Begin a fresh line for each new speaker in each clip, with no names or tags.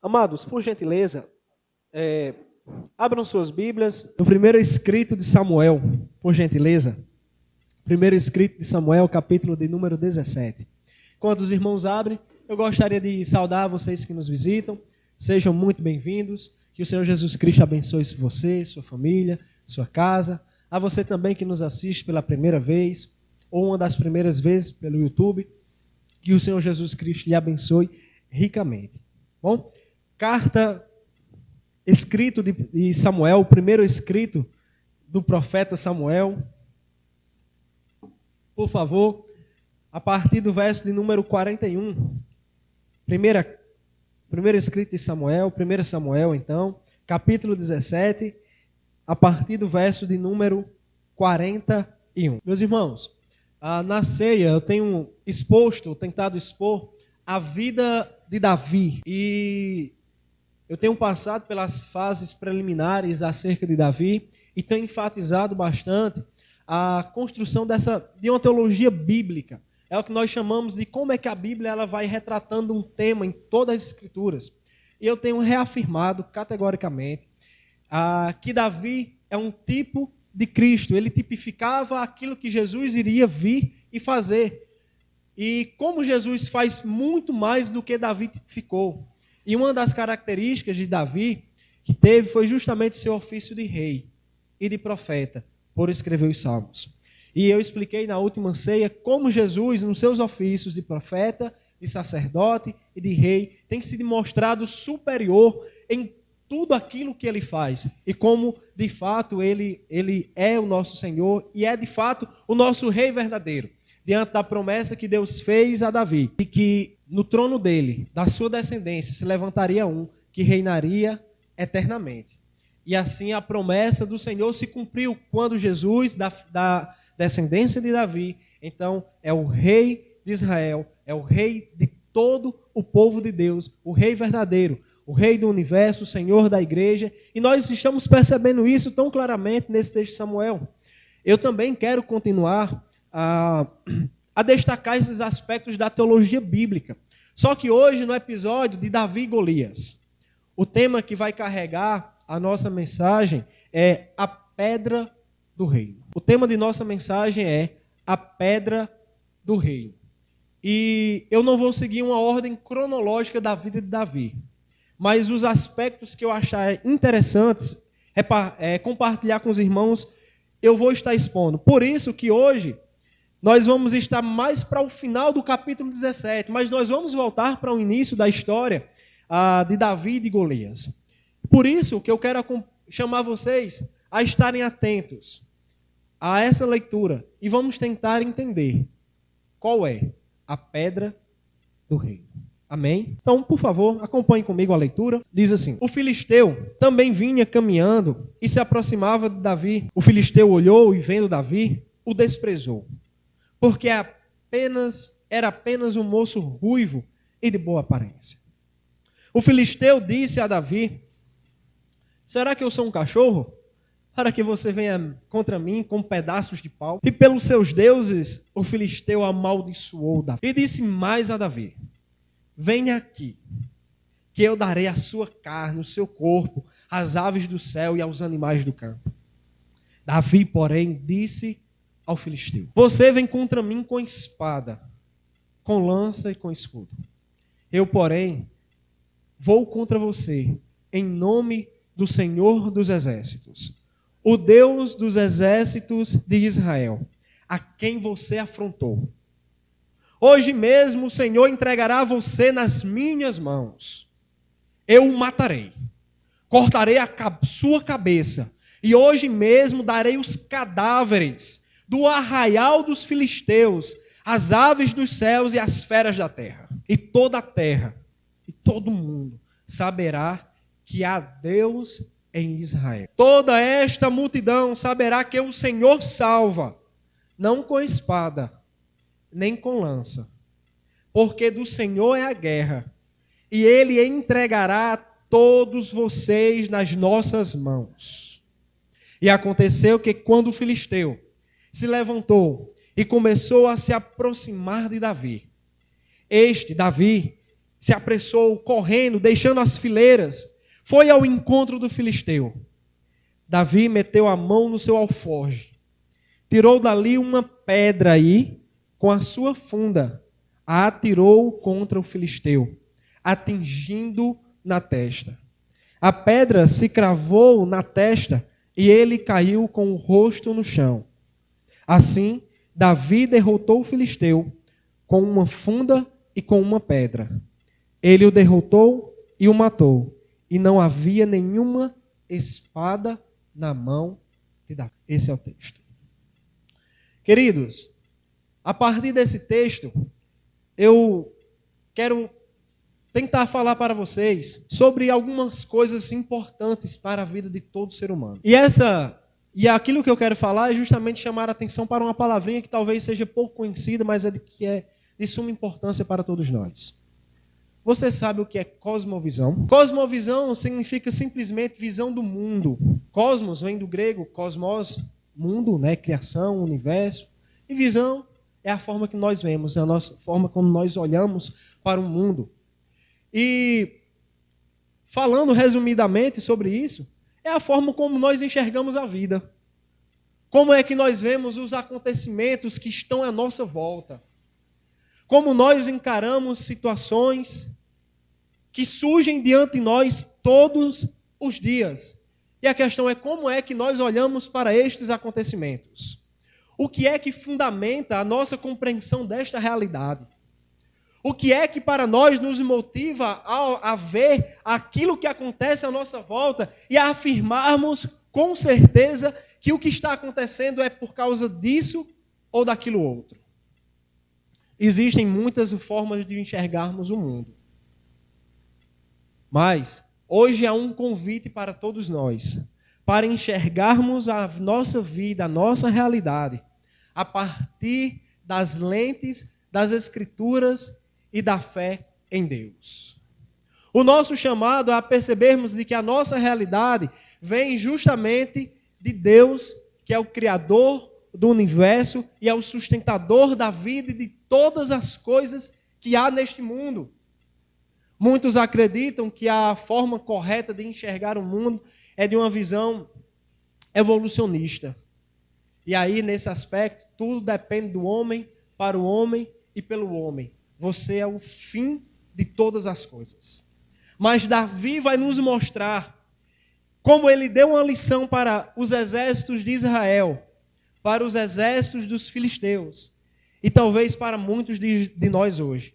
Amados, por gentileza, abram suas Bíblias no primeiro escrito de Samuel, por gentileza. Primeiro escrito de Samuel, capítulo de número 17. Enquanto os irmãos abrem, eu gostaria de saudar vocês que nos visitam. Sejam muito bem-vindos. Que o Senhor Jesus Cristo abençoe você, sua família, sua casa. A você também que nos assiste pela primeira vez, ou uma das primeiras vezes pelo YouTube. Que o Senhor Jesus Cristo lhe abençoe ricamente. Bom? Carta escrito de Samuel, o primeiro escrito do profeta Samuel. Por favor, a partir do verso de número 41. Primeiro escrito de Samuel, 1 Samuel, então, capítulo 17, a partir do verso de número 41. Meus irmãos, na ceia eu tenho tentado expor a vida de Davi. E eu tenho passado pelas fases preliminares acerca de Davi e tenho enfatizado bastante a construção de uma teologia bíblica. É o que nós chamamos de como é que a Bíblia ela vai retratando um tema em todas as Escrituras. E eu tenho reafirmado categoricamente que Davi é um tipo de Cristo. Ele tipificava aquilo que Jesus iria vir e fazer. E como Jesus faz muito mais do que Davi tipificou. E uma das características de Davi que teve foi justamente seu ofício de rei e de profeta, por escrever os salmos. E eu expliquei na última ceia como Jesus, nos seus ofícios de profeta, de sacerdote e de rei, tem se demonstrado superior em tudo aquilo que ele faz. E como, de fato, ele é o nosso Senhor e é, de fato, o nosso rei verdadeiro. Diante da promessa que Deus fez a Davi, e que no trono dele, da sua descendência, se levantaria um que reinaria eternamente. E assim a promessa do Senhor se cumpriu quando Jesus, da descendência de Davi, então é o rei de Israel, é o rei de todo o povo de Deus, o rei verdadeiro, o rei do universo, o Senhor da igreja. E nós estamos percebendo isso tão claramente nesse texto de Samuel. Eu também quero continuar a destacar esses aspectos da teologia bíblica. Só que hoje, no episódio de Davi e Golias, o tema que vai carregar a nossa mensagem é a pedra do reino. O tema de nossa mensagem é a pedra do reino. E eu não vou seguir uma ordem cronológica da vida de Davi, mas os aspectos que eu achar interessantes compartilhar com os irmãos, eu vou estar expondo. Por isso que hoje nós vamos estar mais para o final do capítulo 17, mas nós vamos voltar para o início da história de Davi e de Golias. Por isso que eu quero chamar vocês a estarem atentos a essa leitura e vamos tentar entender qual é a pedra do reino. Amém? Então, por favor, acompanhe comigo a leitura. Diz assim: o filisteu também vinha caminhando e se aproximava de Davi. O filisteu olhou e, vendo Davi, o desprezou, porque era apenas um moço ruivo e de boa aparência. O filisteu disse a Davi: será que eu sou um cachorro, para que você venha contra mim com pedaços de pau? E pelos seus deuses, o filisteu amaldiçoou Davi. E disse mais a Davi: venha aqui, que eu darei a sua carne, o seu corpo, às aves do céu e aos animais do campo. Davi, porém, disse ao filisteu: você vem contra mim com espada, com lança e com escudo. Eu, porém, vou contra você em nome do Senhor dos Exércitos, o Deus dos exércitos de Israel, a quem você afrontou. Hoje mesmo o Senhor entregará você nas minhas mãos. Eu o matarei, cortarei sua cabeça, e hoje mesmo darei os cadáveres do arraial dos filisteus, as aves dos céus e as feras da terra. E toda a terra, e todo mundo saberá que há Deus em Israel. Toda esta multidão saberá que o Senhor salva, não com espada, nem com lança, porque do Senhor é a guerra, e Ele entregará todos vocês nas nossas mãos. E aconteceu que quando o filisteu se levantou e começou a se aproximar de Davi, Davi se apressou, correndo, deixando as fileiras, foi ao encontro do filisteu. Davi meteu a mão no seu alforje, tirou dali uma pedra e, com a sua funda, a atirou contra o filisteu, atingindo na testa. A pedra se cravou na testa e ele caiu com o rosto no chão. Assim, Davi derrotou o filisteu com uma funda e com uma pedra. Ele o derrotou e o matou, e não havia nenhuma espada na mão de Davi. Esse é o texto. Queridos, a partir desse texto, eu quero tentar falar para vocês sobre algumas coisas importantes para a vida de todo ser humano. E aquilo que eu quero falar é justamente chamar a atenção para uma palavrinha que talvez seja pouco conhecida, mas que é de suma importância para todos nós. Você sabe o que é cosmovisão? Cosmovisão significa simplesmente visão do mundo. Cosmos vem do grego cosmos, mundo, né? Criação, universo. E visão é a forma que nós vemos, é a nossa forma como nós olhamos para o mundo. E falando resumidamente sobre isso, é a forma como nós enxergamos a vida. Como é que nós vemos os acontecimentos que estão à nossa volta. Como nós encaramos situações que surgem diante de nós todos os dias. E a questão é como é que nós olhamos para estes acontecimentos. O que é que fundamenta a nossa compreensão desta realidade? O que é que para nós nos motiva a ver aquilo que acontece à nossa volta e a afirmarmos com certeza que o que está acontecendo é por causa disso ou daquilo outro? Existem muitas formas de enxergarmos o mundo. Mas hoje há um convite para todos nós, para enxergarmos a nossa vida, a nossa realidade, a partir das lentes das Escrituras e da fé em Deus. O nosso chamado é a percebermos de que a nossa realidade vem justamente de Deus, que é o Criador do universo e é o sustentador da vida e de todas as coisas que há neste mundo. Muitos acreditam que a forma correta de enxergar o mundo é de uma visão evolucionista. E aí, nesse aspecto, tudo depende do homem, para o homem e pelo homem. Você é o fim de todas as coisas. Mas Davi vai nos mostrar como ele deu uma lição para os exércitos de Israel, para os exércitos dos filisteus, e talvez para muitos de nós hoje,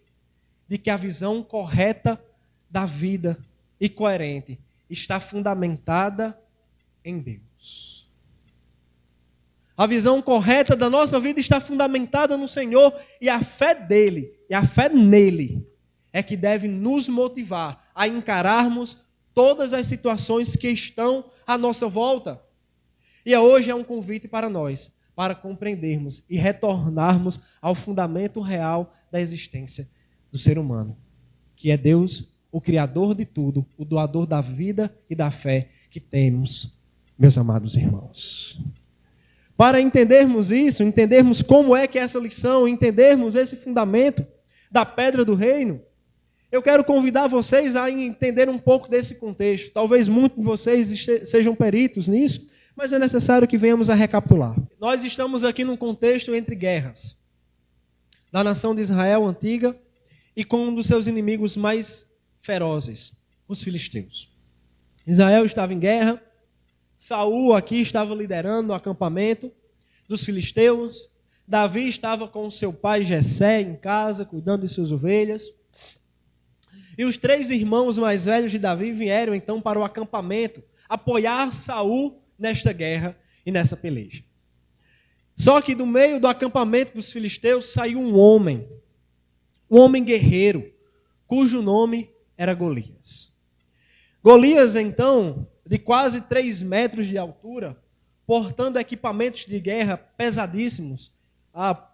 de que a visão correta da vida e coerente está fundamentada em Deus. A visão correta da nossa vida está fundamentada no Senhor e a fé dele, e a fé nele, é que deve nos motivar a encararmos todas as situações que estão à nossa volta. E hoje é um convite para nós, para compreendermos e retornarmos ao fundamento real da existência do ser humano, que é Deus, o Criador de tudo, o doador da vida e da fé que temos, meus amados irmãos. Para entendermos isso, entendermos como é que é essa lição, entendermos esse fundamento da pedra do reino, eu quero convidar vocês a entender um pouco desse contexto. Talvez muitos de vocês sejam peritos nisso, mas é necessário que venhamos a recapitular. Nós estamos aqui num contexto entre guerras da nação de Israel antiga e com um dos seus inimigos mais ferozes, os filisteus. Israel estava em guerra, Saul aqui estava liderando o acampamento dos filisteus, Davi estava com seu pai Jessé em casa, cuidando de suas ovelhas. E os 3 irmãos mais velhos de Davi vieram então para o acampamento apoiar Saul nesta guerra e nessa peleja. Só que do meio do acampamento dos filisteus saiu um homem guerreiro, cujo nome era Golias. Golias, então, de quase 3 metros de altura, portando equipamentos de guerra pesadíssimos.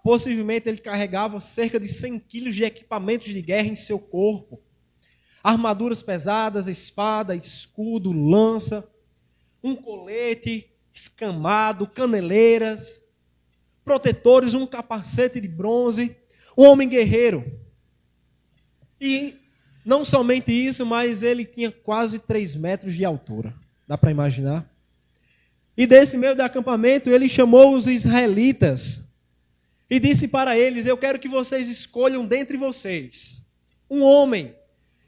Possivelmente ele carregava cerca de 100 quilos de equipamentos de guerra em seu corpo. Armaduras pesadas, espada, escudo, lança, um colete escamado, caneleiras, protetores, um capacete de bronze, um homem guerreiro. E Não somente isso, mas ele tinha quase 3 metros de altura. Dá para imaginar? E desse meio do acampamento, ele chamou os israelitas e disse para eles: eu quero que vocês escolham dentre vocês um homem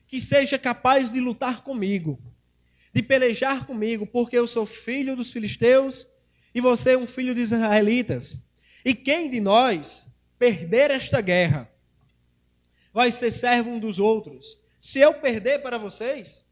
que seja capaz de lutar comigo, de pelejar comigo, porque eu sou filho dos filisteus e você é um filho dos israelitas. E quem de nós perder esta guerra vai ser servo um dos outros. Se eu perder para vocês,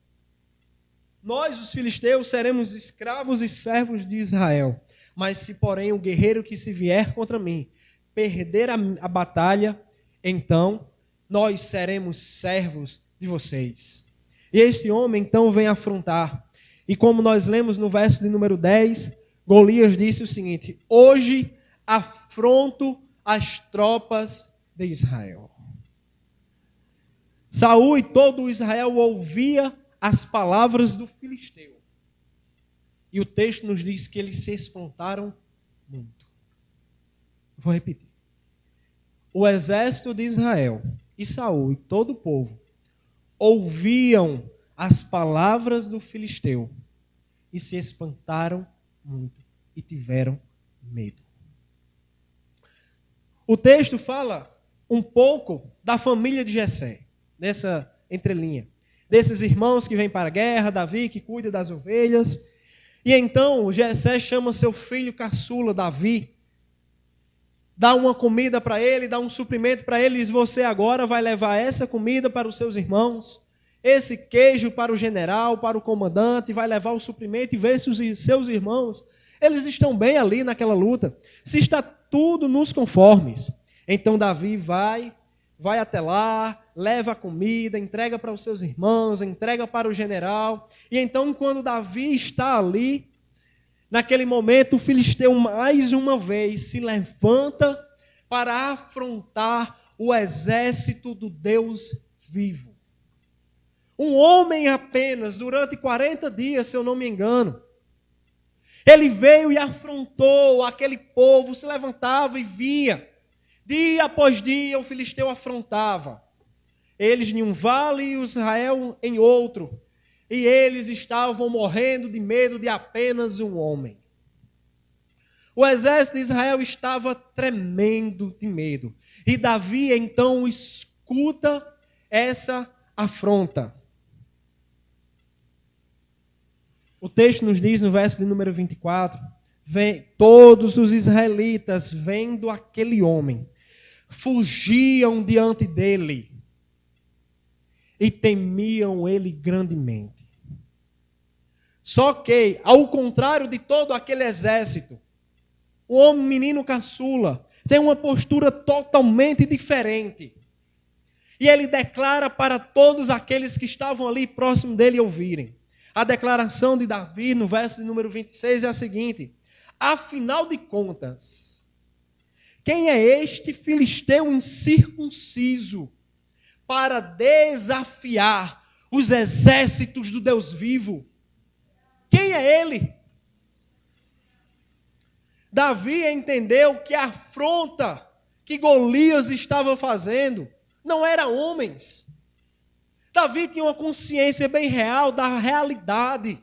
nós, os filisteus, seremos escravos e servos de Israel. Mas se, porém, o guerreiro que se vier contra mim perder a batalha, então nós seremos servos de vocês. E este homem, então, vem afrontar. E como nós lemos no verso de número 10, Golias disse o seguinte: hoje afronto as tropas de Israel. Saul e todo Israel ouvia as palavras do filisteu. E o texto nos diz que eles se espantaram muito. Vou repetir. O exército de Israel e Saul e todo o povo ouviam as palavras do filisteu e se espantaram muito e tiveram medo. O texto fala um pouco da família de Jessé, nessa entrelinha. Desses irmãos que vêm para a guerra, Davi que cuida das ovelhas. E então Jessé chama seu filho caçula, Davi, dá uma comida para ele, dá um suprimento para ele, e diz: você agora vai levar essa comida para os seus irmãos, esse queijo para o general, para o comandante, vai levar o suprimento e ver se os seus irmãos, eles estão bem ali naquela luta, se está tudo nos conformes. Então Davi vai até lá, leva a comida, entrega para os seus irmãos, entrega para o general. E então, quando Davi está ali, naquele momento, o filisteu mais uma vez se levanta para afrontar o exército do Deus vivo. Um homem apenas, durante 40 dias, se eu não me engano, ele veio e afrontou aquele povo, se levantava e via. Dia após dia o filisteu afrontava. Eles em um vale e Israel em outro. E eles estavam morrendo de medo de apenas um homem. O exército de Israel estava tremendo de medo. E Davi então escuta essa afronta. O texto nos diz no verso de número 24, todos os israelitas, vendo aquele homem, fugiam diante dele e temiam ele grandemente. Só que, ao contrário de todo aquele exército, o homem menino caçula tem uma postura totalmente diferente. E ele declara para todos aqueles que estavam ali próximo dele ouvirem. A declaração de Davi, no verso de número 26, é a seguinte: afinal de contas, quem é este filisteu incircunciso para desafiar os exércitos do Deus vivo? Quem é ele? Davi entendeu que a afronta que Golias estava fazendo não era homens. Davi tinha uma consciência bem real da realidade.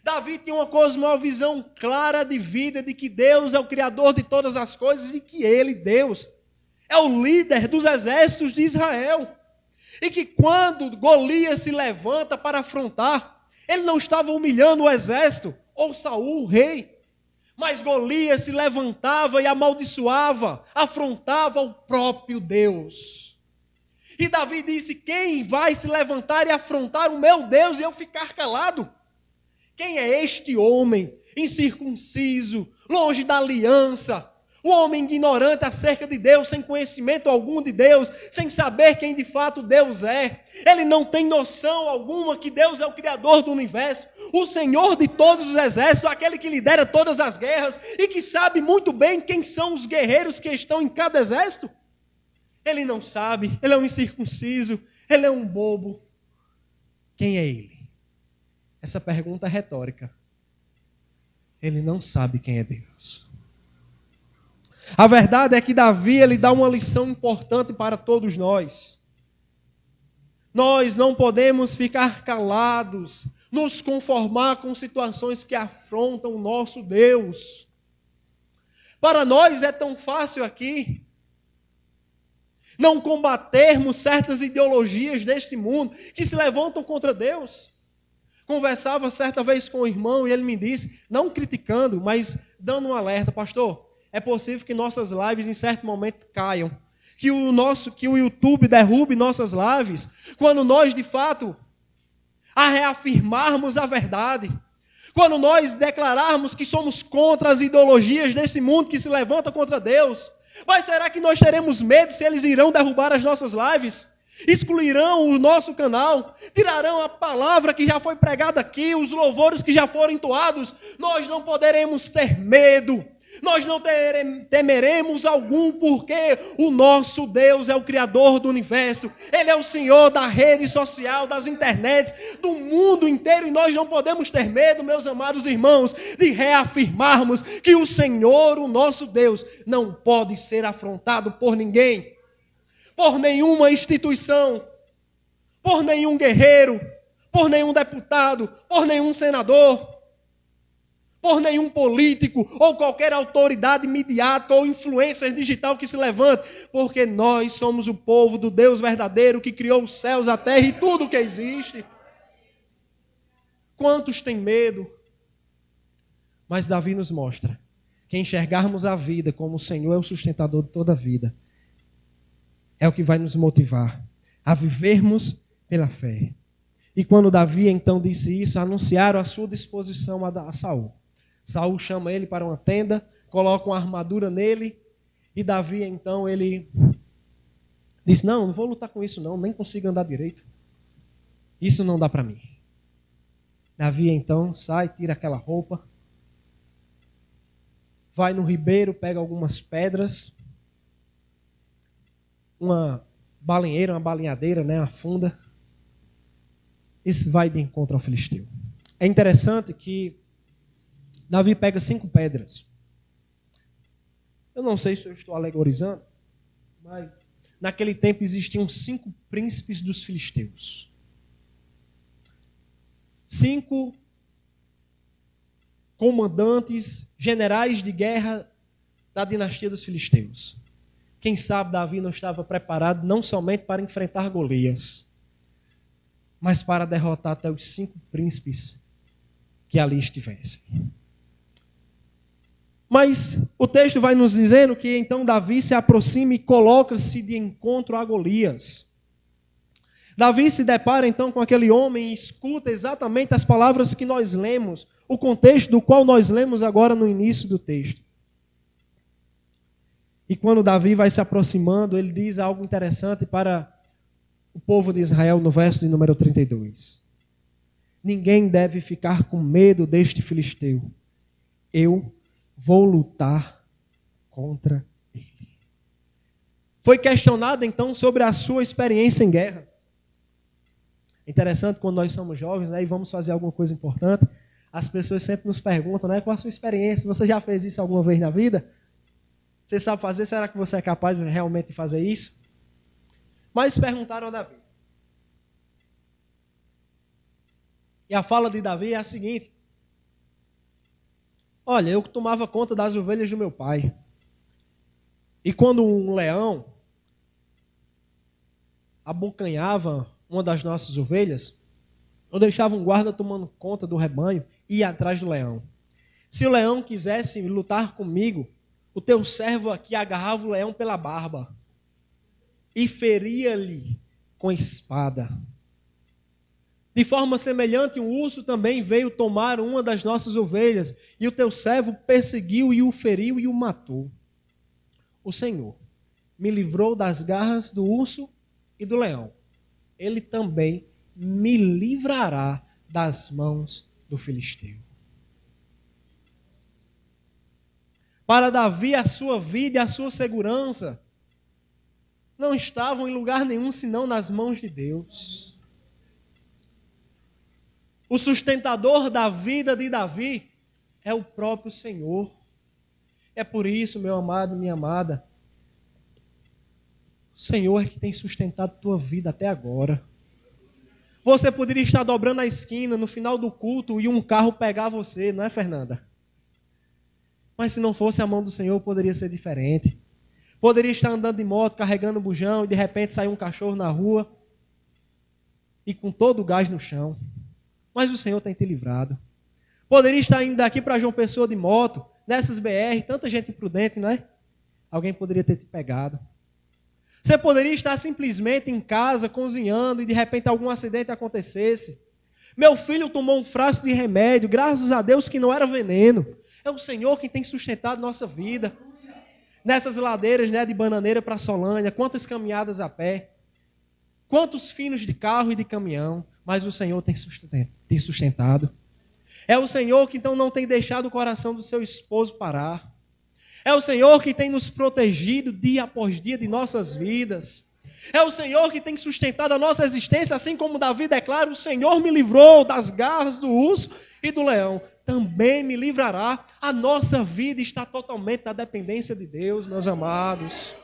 Davi tinha uma cosmovisão clara de vida, de que Deus é o Criador de todas as coisas e que Ele, Deus, é o líder dos exércitos de Israel. E que quando Golias se levanta para afrontar, ele não estava humilhando o exército ou Saul, o rei. Mas Golias se levantava e amaldiçoava, afrontava o próprio Deus. E Davi disse: quem vai se levantar e afrontar o meu Deus e eu ficar calado? Quem é este homem incircunciso, longe da aliança, o homem ignorante acerca de Deus, sem conhecimento algum de Deus, sem saber quem de fato Deus é? Ele não tem noção alguma que Deus é o Criador do universo, o Senhor de todos os exércitos, aquele que lidera todas as guerras e que sabe muito bem quem são os guerreiros que estão em cada exército. Ele não sabe, ele é um incircunciso, ele é um bobo. Quem é ele? Essa pergunta é retórica. Ele não sabe quem é Deus. A verdade é que Davi, ele dá uma lição importante para todos nós. Nós não podemos ficar calados, nos conformar com situações que afrontam o nosso Deus. Para nós é tão fácil aqui não combatermos certas ideologias deste mundo que se levantam contra Deus. Conversava certa vez com o irmão e ele me disse, não criticando, mas dando um alerta: pastor, é possível que nossas lives em certo momento caiam, que o YouTube derrube nossas lives, quando nós de fato reafirmarmos a verdade, quando nós declararmos que somos contra as ideologias desse mundo que se levanta contra Deus. Mas será que nós teremos medo se eles irão derrubar as nossas lives? Excluirão o nosso canal? Tirarão a palavra que já foi pregada aqui, os louvores que já foram entoados? Nós não poderemos ter medo. Nós não temeremos algum, porque o nosso Deus é o Criador do universo. Ele é o Senhor da rede social, das internets, do mundo inteiro. E nós não podemos ter medo, meus amados irmãos, de reafirmarmos que o Senhor, o nosso Deus, não pode ser afrontado por ninguém, por nenhuma instituição, por nenhum guerreiro, por nenhum deputado, por nenhum senador, por nenhum político ou qualquer autoridade midiática ou influencer digital que se levante, porque nós somos o povo do Deus verdadeiro que criou os céus, a terra e tudo o que existe. Quantos têm medo? Mas Davi nos mostra que enxergarmos a vida como o Senhor é o sustentador de toda a vida é o que vai nos motivar a vivermos pela fé. E quando Davi então disse isso, anunciaram a sua disposição a Saul. Saul chama ele para uma tenda, coloca uma armadura nele, e Davi então ele diz: não vou lutar com isso não, nem consigo andar direito. Isso não dá para mim. Davi então sai, tira aquela roupa, vai no ribeiro, pega algumas pedras, uma balinheira, uma balinhadeira, uma funda, e vai de encontro ao filisteu. É interessante que Davi pega 5 pedras. Eu não sei se eu estou alegorizando, mas naquele tempo existiam 5 príncipes dos filisteus. 5 comandantes, generais de guerra da dinastia dos filisteus. Quem sabe Davi não estava preparado não somente para enfrentar Golias, mas para derrotar até os 5 príncipes que ali estivessem. Mas o texto vai nos dizendo que então Davi se aproxima e coloca-se de encontro a Golias. Davi se depara então com aquele homem e escuta exatamente as palavras que nós lemos, o contexto do qual nós lemos agora no início do texto. E quando Davi vai se aproximando, ele diz algo interessante para o povo de Israel no verso de número 32. Ninguém deve ficar com medo deste filisteu. Eu vou lutar contra ele. Foi questionado então sobre a sua experiência em guerra. Interessante quando nós somos jovens, e vamos fazer alguma coisa importante, as pessoas sempre nos perguntam, qual a sua experiência? Você já fez isso alguma vez na vida? Você sabe fazer? Será que você é capaz realmente de fazer isso? Mas perguntaram a Davi. E a fala de Davi é a seguinte: olha, eu tomava conta das ovelhas do meu pai. E quando um leão abocanhava uma das nossas ovelhas, eu deixava um guarda tomando conta do rebanho e ia atrás do leão. Se o leão quisesse lutar comigo, o teu servo aqui agarrava o leão pela barba e feria-lhe com espada. De forma semelhante, um urso também veio tomar uma das nossas ovelhas, e o teu servo perseguiu e o feriu e o matou. O Senhor me livrou das garras do urso e do leão. Ele também me livrará das mãos do filisteu. Para Davi, a sua vida e a sua segurança não estavam em lugar nenhum senão nas mãos de Deus. O sustentador da vida de Davi é o próprio Senhor. É por isso, meu amado, minha amada, o Senhor é que tem sustentado tua vida até agora. Você poderia estar dobrando a esquina no final do culto e um carro pegar você, não é, Fernanda? Mas se não fosse a mão do Senhor, poderia ser diferente. Poderia estar andando de moto, carregando o bujão, e de repente sair um cachorro na rua e com todo o gás no chão. Mas o Senhor tem te livrado. Poderia estar indo daqui para João Pessoa de moto, nessas BR, tanta gente imprudente, não é? Alguém poderia ter te pegado. Você poderia estar simplesmente em casa, cozinhando, e de repente algum acidente acontecesse. Meu filho tomou um frasco de remédio, graças a Deus que não era veneno. É o Senhor quem tem sustentado nossa vida. Nessas ladeiras, né, de Bananeira para Solânia, quantas caminhadas a pé, quantos finos de carro e de caminhão, mas o Senhor tem sustentado. É o Senhor que então não tem deixado o coração do seu esposo parar. É o Senhor que tem nos protegido dia após dia de nossas vidas. É o Senhor que tem sustentado a nossa existência, assim como Davi declara: o Senhor me livrou das garras do urso e do leão, também me livrará. A nossa vida está totalmente na dependência de Deus, meus amados.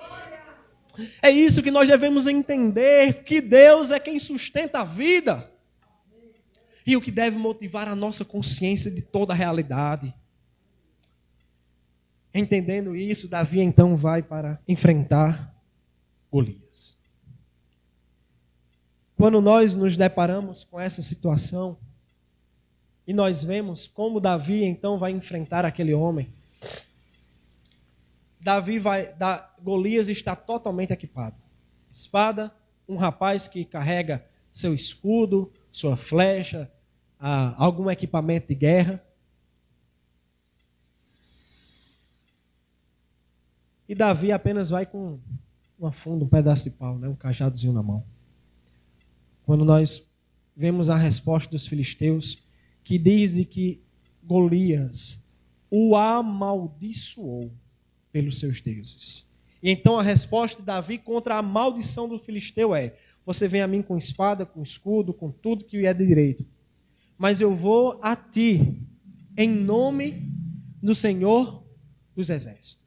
É isso que nós devemos entender, que Deus é quem sustenta a vida. E o que deve motivar a nossa consciência de toda a realidade. Entendendo isso, Davi então vai para enfrentar Golias. Quando nós nos deparamos com essa situação, e nós vemos como Davi então vai enfrentar aquele homem, Golias está totalmente equipado. Espada, um rapaz que carrega seu escudo, sua flecha, algum equipamento de guerra. E Davi apenas vai com uma funda, um pedaço de pau, né? Um cajadozinho na mão. Quando nós vemos a resposta dos filisteus, que diz de que Golias o amaldiçoou pelos seus deuses. E então a resposta de Davi contra a maldição do filisteu é: você vem a mim com espada, com escudo, com tudo que é de direito, mas eu vou a ti em nome do Senhor dos Exércitos.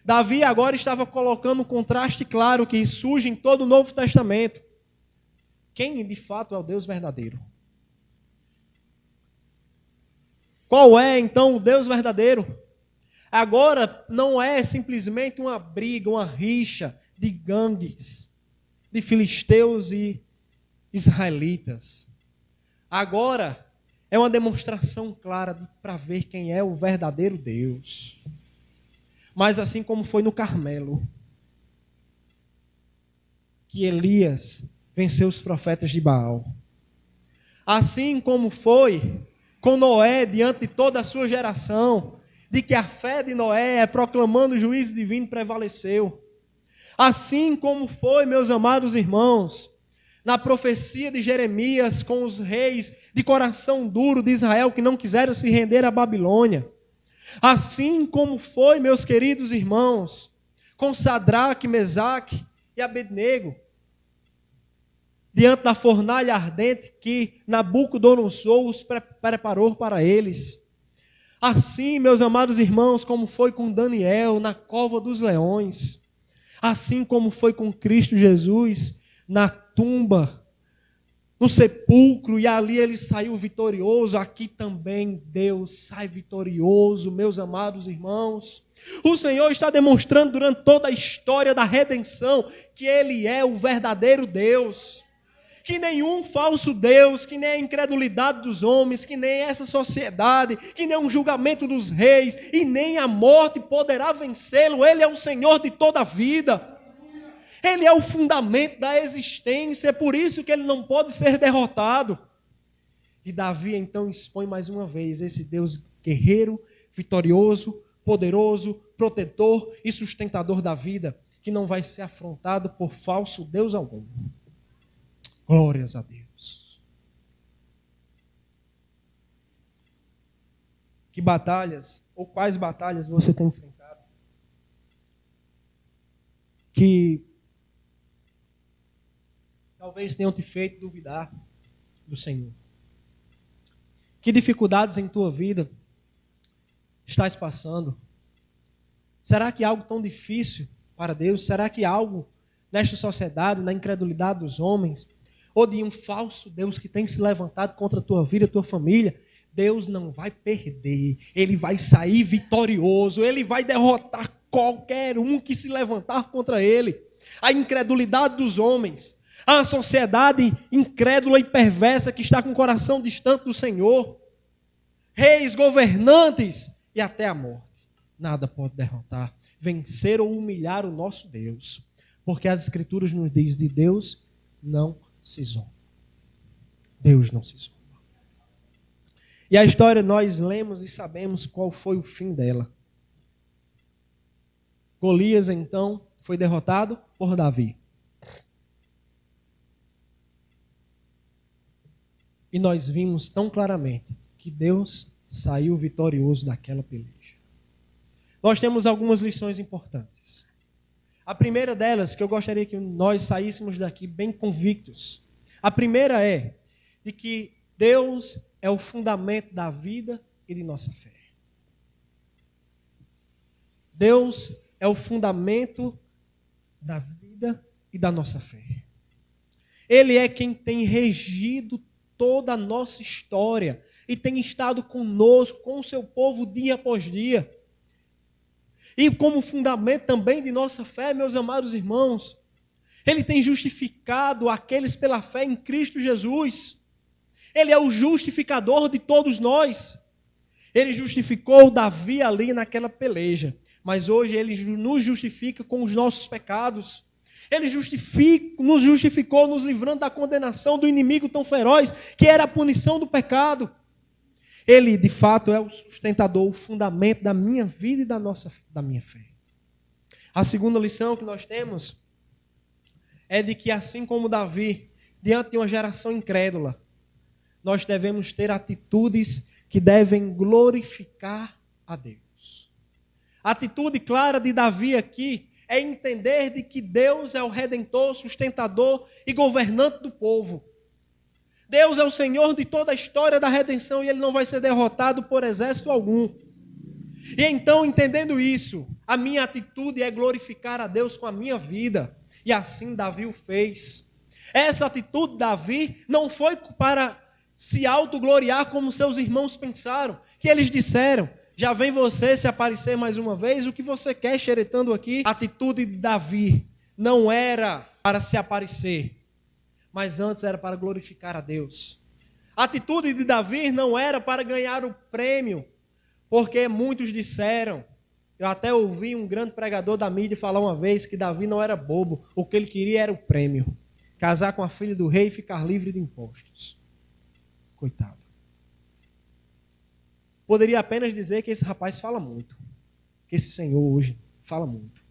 Davi agora estava colocando um contraste claro que surge em todo o Novo Testamento. Quem de fato é o Deus verdadeiro? Qual é então o Deus verdadeiro? Agora não é simplesmente uma briga, uma rixa de gangues, de filisteus e israelitas. Agora é uma demonstração clara para ver quem é o verdadeiro Deus. Mas assim como foi no Carmelo, que Elias venceu os profetas de Baal. Assim como foi com Noé diante de toda a sua geração, de que a fé de Noé, proclamando o juízo divino, prevaleceu. Assim como foi, meus amados irmãos, na profecia de Jeremias com os reis de coração duro de Israel que não quiseram se render à Babilônia. Assim como foi, meus queridos irmãos, com Sadraque, Mesaque e Abednego, diante da fornalha ardente que Nabucodonosor os preparou para eles. Assim, meus amados irmãos, como foi com Daniel na cova dos leões, assim como foi com Cristo Jesus na tumba, no sepulcro, e ali ele saiu vitorioso, aqui também Deus sai vitorioso, meus amados irmãos. O Senhor está demonstrando durante toda a história da redenção que Ele é o verdadeiro Deus. Que nenhum falso Deus, que nem a incredulidade dos homens, que nem essa sociedade, que nem um julgamento dos reis, e nem a morte poderá vencê-lo. Ele é o Senhor de toda a vida. Ele é o fundamento da existência, é por isso que ele não pode ser derrotado. E Davi então expõe mais uma vez esse Deus guerreiro, vitorioso, poderoso, protetor e sustentador da vida, que não vai ser afrontado por falso Deus algum. Glórias a Deus. Que batalhas, ou quais batalhas você tem enfrentado? Que talvez tenham te feito duvidar do Senhor. Que dificuldades em tua vida estás passando? Será que algo tão difícil para Deus? Será que algo nesta sociedade, na incredulidade dos homens, ou de um falso Deus que tem se levantado contra a tua vida e a tua família, Deus não vai perder. Ele vai sair vitorioso. Ele vai derrotar qualquer um que se levantar contra ele. A incredulidade dos homens, a sociedade incrédula e perversa que está com o coração distante do Senhor, reis, governantes e até a morte. Nada pode derrotar, vencer ou humilhar o nosso Deus. Porque as Escrituras nos dizem: de Deus não se zomba. Deus não se zomba. E a história nós lemos e sabemos qual foi o fim dela. Golias, então, foi derrotado por Davi. E nós vimos tão claramente que Deus saiu vitorioso daquela peleja. Nós temos algumas lições importantes. A primeira delas, que eu gostaria que nós saíssemos daqui bem convictos. A primeira é de que Deus é o fundamento da vida e de nossa fé. Deus é o fundamento da vida e da nossa fé. Ele é quem tem regido toda a nossa história e tem estado conosco, com o seu povo dia após dia. E como fundamento também de nossa fé, meus amados irmãos, Ele tem justificado aqueles pela fé em Cristo Jesus. Ele é o justificador de todos nós. Ele justificou Davi ali naquela peleja, mas hoje Ele nos justifica com os nossos pecados. Ele nos justificou nos livrando da condenação do inimigo tão feroz, que era a punição do pecado. Ele, de fato, é o sustentador, o fundamento da minha vida e da minha fé. A segunda lição que nós temos é de que, assim como Davi, diante de uma geração incrédula, nós devemos ter atitudes que devem glorificar a Deus. A atitude clara de Davi aqui é entender de que Deus é o Redentor, sustentador e governante do povo. Deus é o Senhor de toda a história da redenção e Ele não vai ser derrotado por exército algum. E então, entendendo isso, a minha atitude é glorificar a Deus com a minha vida. E assim Davi o fez. Essa atitude de Davi não foi para se autogloriar como seus irmãos pensaram, que eles disseram: já vem você se aparecer mais uma vez, o que você quer xeretando aqui? A atitude de Davi não era para se aparecer, mas antes era para glorificar a Deus. A atitude de Davi não era para ganhar o prêmio, porque muitos disseram, eu até ouvi um grande pregador da mídia falar uma vez que Davi não era bobo, o que ele queria era o prêmio, casar com a filha do rei e ficar livre de impostos. Coitado. Poderia apenas dizer que esse rapaz fala muito, que esse Senhor hoje fala muito.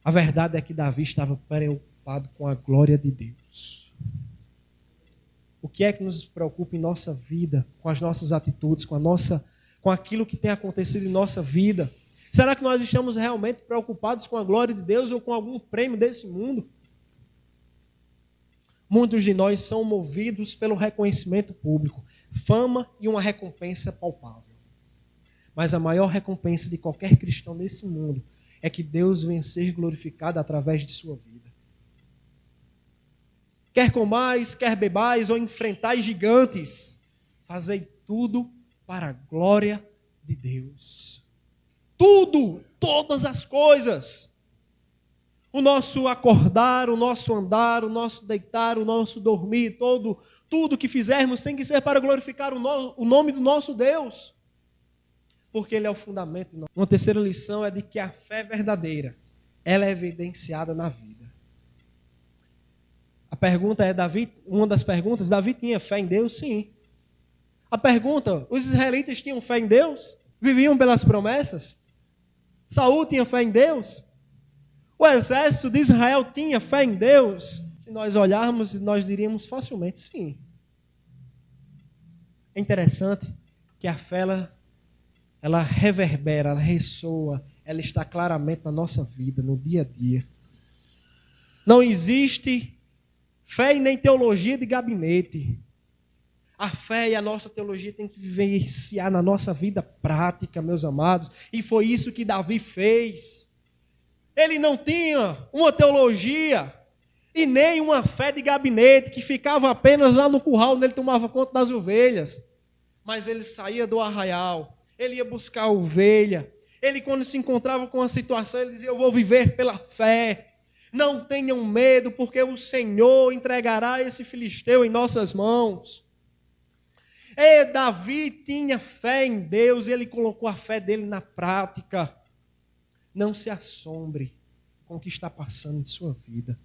A verdade é que Davi estava preocupado com a glória de Deus. O que é que nos preocupa em nossa vida, com as nossas atitudes, com aquilo que tem acontecido em nossa vida? Será que nós estamos realmente preocupados com a glória de Deus ou com algum prêmio desse mundo? Muitos de nós são movidos pelo reconhecimento público, fama e uma recompensa palpável. Mas a maior recompensa de qualquer cristão nesse mundo é que Deus venha ser glorificado através de sua vida. Quer comais, quer bebais ou enfrentais gigantes, fazei tudo para a glória de Deus. Tudo, todas as coisas. O nosso acordar, o nosso andar, o nosso deitar, o nosso dormir, tudo que fizermos tem que ser para glorificar o nome do nosso Deus. Porque Ele é o fundamento. Uma terceira lição é de que a fé verdadeira, ela é evidenciada na vida. A pergunta é, uma das perguntas, Davi tinha fé em Deus? Sim. A pergunta, os israelitas tinham fé em Deus? Viviam pelas promessas? Saul tinha fé em Deus? O exército de Israel tinha fé em Deus? Se nós olharmos, nós diríamos facilmente sim. É interessante que a fé, ela reverbera, ela ressoa, ela está claramente na nossa vida, no dia a dia. Não existe fé e nem teologia de gabinete. A fé e a nossa teologia tem que vivenciar na nossa vida prática, meus amados. E foi isso que Davi fez. Ele não tinha uma teologia E nem uma fé de gabinete que ficava apenas lá no curral onde ele tomava conta das ovelhas. Mas ele saía do arraial, ele ia buscar a ovelha. Ele, quando se encontrava com uma situação, ele dizia: eu vou viver pela fé. Não tenham medo, porque o Senhor entregará esse filisteu em nossas mãos. E Davi tinha fé em Deus, e ele colocou a fé dele na prática. Não se assombre com o que está passando em sua vida,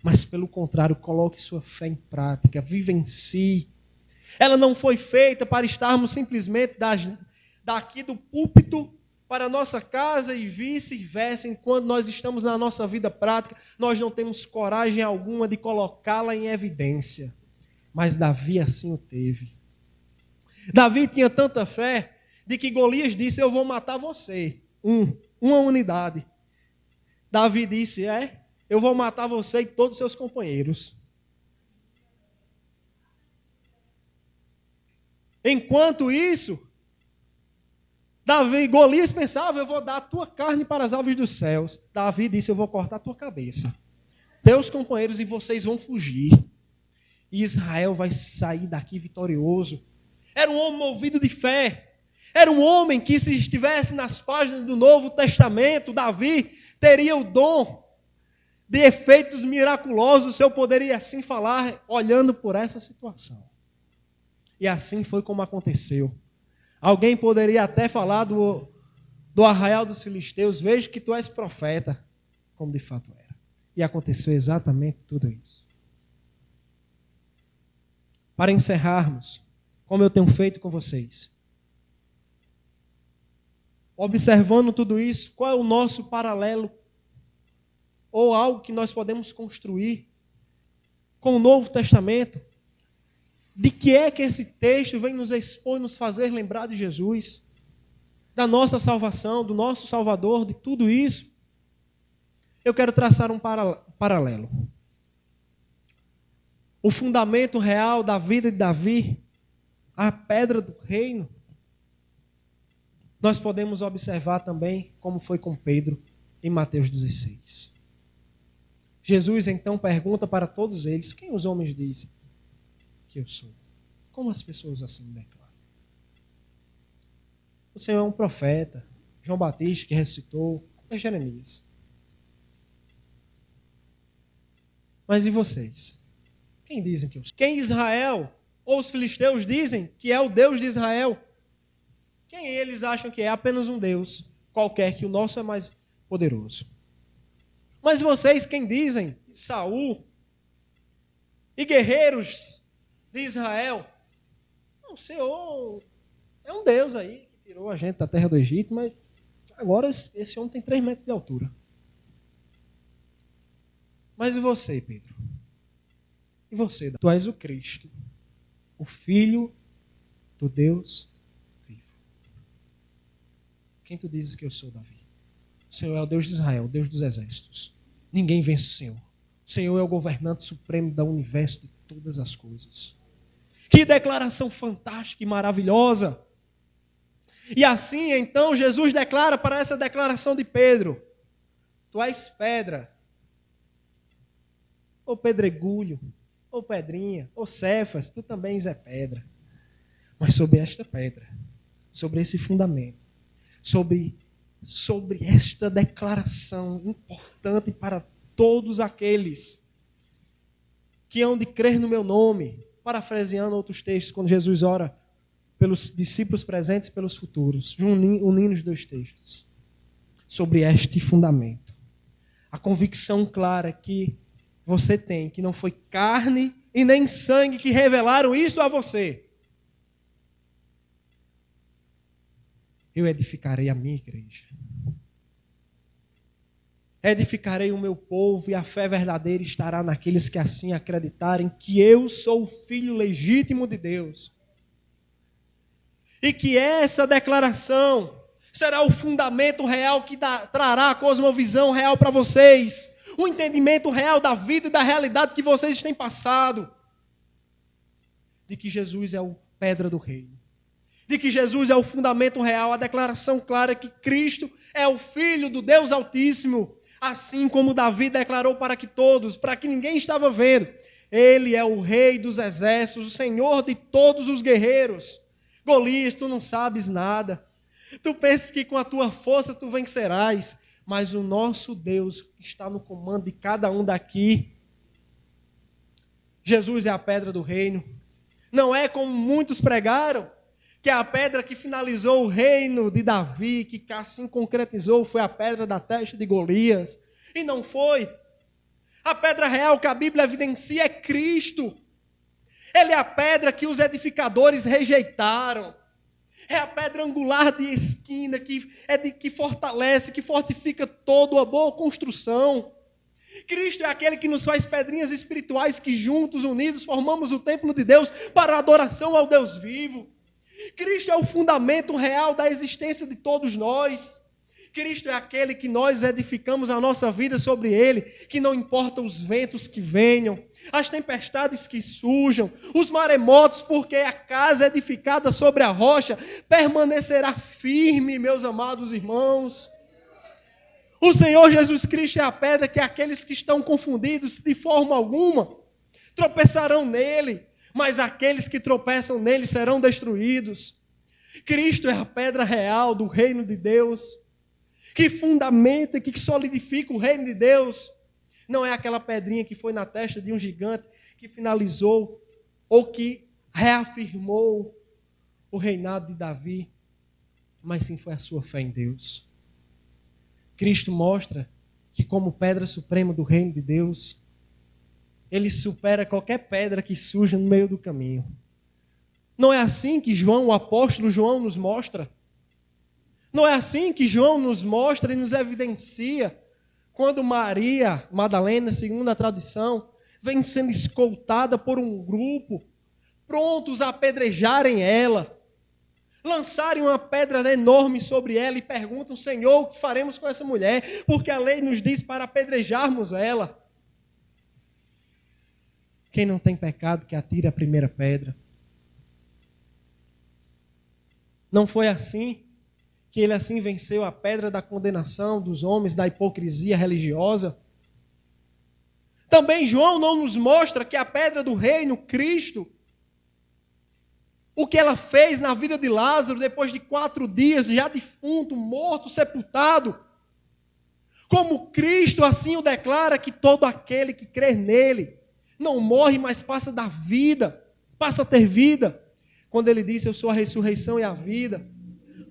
mas pelo contrário, coloque sua fé em prática, vivencie. Ela não foi feita para estarmos simplesmente daqui do púlpito para a nossa casa e vice-versa. Enquanto nós estamos na nossa vida prática, nós não temos coragem alguma de colocá-la em evidência. Mas Davi assim o teve. Davi tinha tanta fé de que Golias disse: eu vou matar você. Uma unidade. Davi disse: eu vou matar você e todos os seus companheiros. Enquanto isso, Golias pensava: eu vou dar a tua carne para as aves dos céus. Davi disse: eu vou cortar a tua cabeça. Teus companheiros e vocês vão fugir. E Israel vai sair daqui vitorioso. Era um homem movido de fé. Era um homem que, se estivesse nas páginas do Novo Testamento, Davi teria o dom de efeitos miraculosos. O Senhor poderia assim falar, olhando por essa situação. E assim foi como aconteceu. Alguém poderia até falar do arraial dos filisteus: vejo que tu és profeta, como de fato era. E aconteceu exatamente tudo isso. Para encerrarmos, como eu tenho feito com vocês, observando tudo isso, qual é o nosso paralelo ou algo que nós podemos construir com o Novo Testamento? De que é que esse texto vem nos expor e nos fazer lembrar de Jesus, da nossa salvação, do nosso Salvador, de tudo isso? Eu quero traçar um paralelo. O fundamento real da vida de Davi, a pedra do reino, nós podemos observar também como foi com Pedro em Mateus 16. Jesus então pergunta para todos eles: quem os homens dizem que eu sou? Como as pessoas assim me declaram? O Senhor é um profeta, João Batista que ressuscitou, é Jeremias. Mas e vocês? Quem dizem que eu sou? Quem Israel ou os filisteus dizem que é o Deus de Israel? Quem eles acham que é? Apenas um Deus qualquer, que o nosso é mais poderoso. Mas vocês, quem dizem? Saul e guerreiros de Israel? O Senhor é um Deus aí que tirou a gente da terra do Egito, mas agora esse homem tem 3 metros de altura. Mas e você, Pedro? E você? Tu és o Cristo, o Filho do Deus vivo. Quem tu dizes que eu sou, Davi? O Senhor é o Deus de Israel, o Deus dos exércitos. Ninguém vence o Senhor. O Senhor é o governante supremo do universo de todas as coisas. Que declaração fantástica e maravilhosa. E assim, então, Jesus declara para essa declaração de Pedro: tu és pedra, ou pedregulho, ou pedrinha, ou Cefas, tu também és pedra. Mas sobre esta pedra, sobre esse fundamento, sobre esta declaração importante para todos aqueles que hão de crer no meu nome, parafraseando outros textos, quando Jesus ora pelos discípulos presentes e pelos futuros, unindo os 2 textos, sobre este fundamento. A convicção clara que você tem, que não foi carne e nem sangue que revelaram isto a você. Eu edificarei a minha igreja. Edificarei o meu povo, e a fé verdadeira estará naqueles que assim acreditarem que eu sou o filho legítimo de Deus. E que essa declaração será o fundamento real que trará a cosmovisão real para vocês. O entendimento real da vida e da realidade que vocês têm passado. De que Jesus é a pedra do reino. De que Jesus é o fundamento real, a declaração clara que Cristo é o Filho do Deus Altíssimo. Assim como Davi declarou para que todos, para que ninguém estava vendo, ele é o rei dos exércitos, o senhor de todos os guerreiros. Golias, tu não sabes nada. Tu pensas que com a tua força tu vencerás, mas o nosso Deus está no comando de cada um daqui. Jesus é a pedra do reino. Não é como muitos pregaram, que a pedra que finalizou o reino de Davi, que assim concretizou, foi a pedra da testa de Golias. E não foi. A pedra real que a Bíblia evidencia é Cristo. Ele é a pedra que os edificadores rejeitaram. É a pedra angular de esquina que fortalece, que fortifica toda a boa construção. Cristo é aquele que nos faz pedrinhas espirituais que juntos, unidos, formamos o templo de Deus para a adoração ao Deus vivo. Cristo é o fundamento real da existência de todos nós. Cristo é aquele que nós edificamos a nossa vida sobre ele, que não importa os ventos que venham, as tempestades que surjam, os maremotos, porque a casa edificada sobre a rocha permanecerá firme, meus amados irmãos. O Senhor Jesus Cristo é a pedra que aqueles que estão confundidos de forma alguma tropeçarão nele, mas aqueles que tropeçam nele serão destruídos. Cristo é a pedra real do reino de Deus, que fundamenta, que solidifica o reino de Deus. Não é aquela pedrinha que foi na testa de um gigante que finalizou ou que reafirmou o reinado de Davi, mas sim foi a sua fé em Deus. Cristo mostra que como pedra suprema do reino de Deus, ele supera qualquer pedra que surja no meio do caminho. Não é assim que João, o apóstolo João, nos mostra. Não é assim que João nos mostra e nos evidencia quando Maria Madalena, segundo a tradição, vem sendo escoltada por um grupo, prontos a apedrejarem ela, lançarem uma pedra enorme sobre ela e perguntam: Senhor, o que faremos com essa mulher? Porque a lei nos diz para apedrejarmos ela. Quem não tem pecado, que atire a primeira pedra. Não foi assim que ele assim venceu a pedra da condenação dos homens, da hipocrisia religiosa? Também João não nos mostra que a pedra do reino, Cristo, o que ela fez na vida de Lázaro depois de 4 dias, já defunto, morto, sepultado. Como Cristo assim o declara, que todo aquele que crer nele não morre, mas passa a ter vida. Quando ele disse: eu sou a ressurreição e a vida.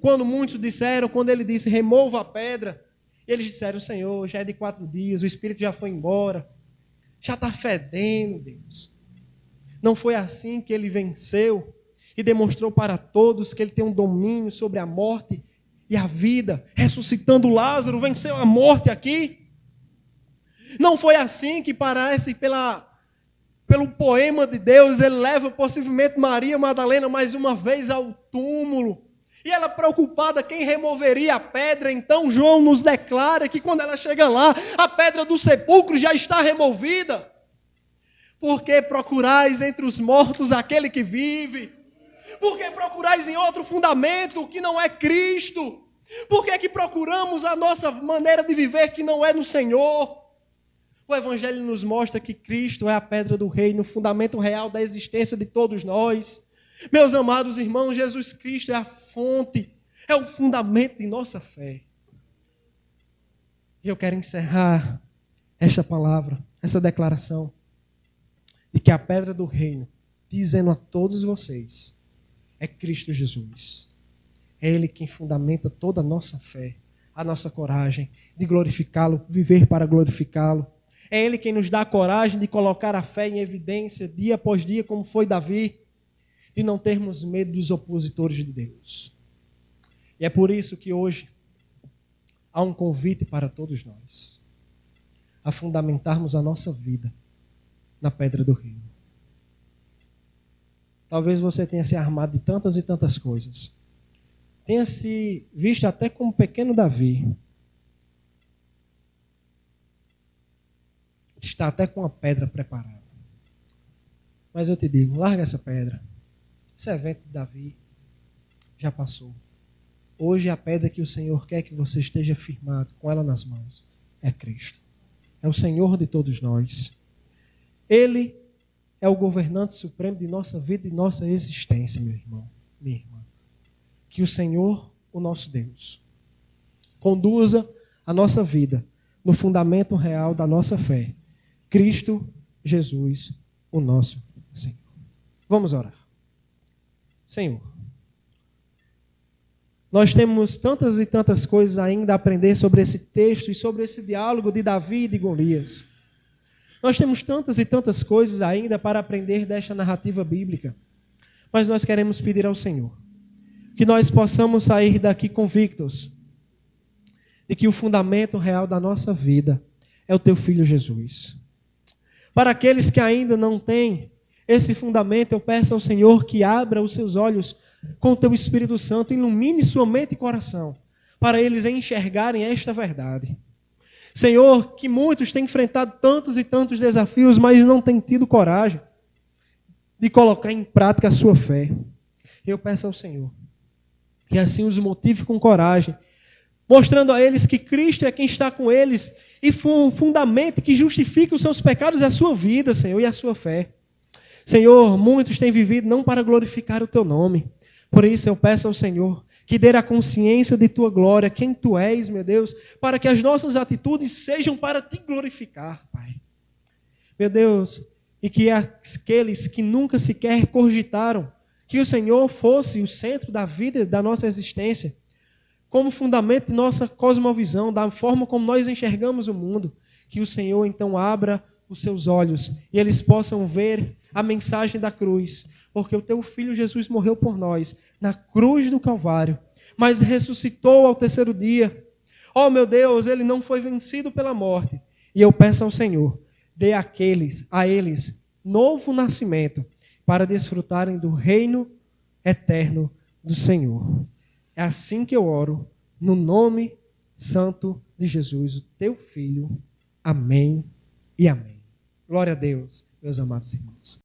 Quando muitos disseram, quando ele disse: remova a pedra, eles disseram: Senhor, já é de 4 dias, o Espírito já foi embora, já está fedendo, Deus. Não foi assim que ele venceu e demonstrou para todos que ele tem um domínio sobre a morte e a vida, ressuscitando Lázaro, venceu a morte aqui. Não foi assim que parece pelo poema de Deus, ele leva possivelmente Maria Madalena mais uma vez ao túmulo. E ela preocupada quem removeria a pedra. Então João nos declara que quando ela chega lá, a pedra do sepulcro já está removida. Porque procurais entre os mortos aquele que vive? Porque procurais em outro fundamento que não é Cristo? Por que procuramos a nossa maneira de viver que não é no Senhor? O Evangelho nos mostra que Cristo é a pedra do reino, o fundamento real da existência de todos nós. Meus amados irmãos, Jesus Cristo é a fonte, é o fundamento de nossa fé. E eu quero encerrar esta palavra, essa declaração, de que a pedra do reino, dizendo a todos vocês, é Cristo Jesus. É Ele quem fundamenta toda a nossa fé, a nossa coragem de glorificá-lo, viver para glorificá-lo. É Ele quem nos dá a coragem de colocar a fé em evidência dia após dia, como foi Davi, de não termos medo dos opositores de Deus. E é por isso que hoje há um convite para todos nós a fundamentarmos a nossa vida na pedra do reino. Talvez você tenha se armado de tantas e tantas coisas. Tenha se visto até como pequeno Davi. Está até com a pedra preparada. Mas eu te digo, larga essa pedra. Esse evento de Davi já passou. Hoje é a pedra que o Senhor quer que você esteja firmado, com ela nas mãos. é Cristo. É o Senhor de todos nós. Ele é o governante supremo de nossa vida e nossa existência, meu irmão, minha irmã. Que o Senhor, o nosso Deus, conduza a nossa vida no fundamento real da nossa fé. Cristo Jesus, o nosso Senhor. Vamos orar. Senhor, nós temos tantas e tantas coisas ainda a aprender sobre esse texto e sobre esse diálogo de Davi e de Golias. Nós temos tantas e tantas coisas ainda para aprender desta narrativa bíblica. Mas nós queremos pedir ao Senhor que nós possamos sair daqui convictos de que o fundamento real da nossa vida é o Teu Filho Jesus. Para aqueles que ainda não têm esse fundamento, eu peço ao Senhor que abra os seus olhos com o Teu Espírito Santo, ilumine sua mente e coração, para eles enxergarem esta verdade. Senhor, que muitos têm enfrentado tantos e tantos desafios, mas não têm tido coragem de colocar em prática a sua fé. Eu peço ao Senhor que assim os motive com coragem, mostrando a eles que Cristo é quem está com eles e fundamento que justifique os seus pecados e a sua vida, Senhor, e a sua fé. Senhor, muitos têm vivido não para glorificar o Teu nome. Por isso eu peço ao Senhor que dê a consciência de Tua glória, quem Tu és, meu Deus, para que as nossas atitudes sejam para Te glorificar, Pai. Meu Deus, e que aqueles que nunca sequer cogitaram que o Senhor fosse o centro da vida, da nossa existência, como fundamento de nossa cosmovisão, da forma como nós enxergamos o mundo, que o Senhor então abra os seus olhos e eles possam ver a mensagem da cruz, porque o Teu Filho Jesus morreu por nós na cruz do Calvário, mas ressuscitou ao terceiro dia. Oh meu Deus, Ele não foi vencido pela morte. E eu peço ao Senhor, dê a eles novo nascimento para desfrutarem do reino eterno do Senhor. É assim que eu oro, no nome santo de Jesus, o Teu Filho. Amém e amém. Glória a Deus, meus amados irmãos.